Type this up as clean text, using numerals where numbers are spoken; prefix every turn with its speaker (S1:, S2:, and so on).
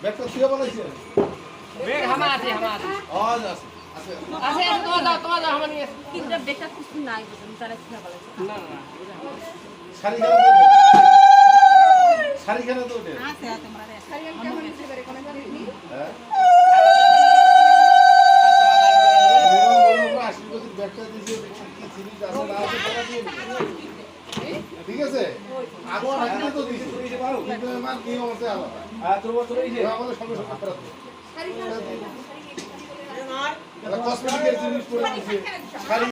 S1: ব্যাগটা তুইও বানাইছিস?
S2: ব্যাগ আমার আছে
S1: আজ আছে
S2: আছে তোমার দাও আমার নিয়ে
S3: কিন্তু বেকার কিছু নাই বুঝুন তারা কি বলেছে
S2: না
S1: শাড়ি খেলা তো শাড়ি খেলা তো ওঠে
S3: আছে তোমরা
S4: শাড়ি আমি কেমন নিতে পারি কোন জানি
S1: হ্যাঁ আশীর্বাদের ব্যাগটা দিয়েছে কি জিনিস আছে না আছে বলা দিয়ে ঠিক আছে আবার হাতে তো দিয়েছে কিন্তু মান নিয়ম আছে আলাদা আর তোর এই যে আমাদের সঙ্গে সঙ্গে করা
S4: শাড়ি কেমন
S1: কসমেটিকের জিনিস পরে দিয়েছে শাড়ি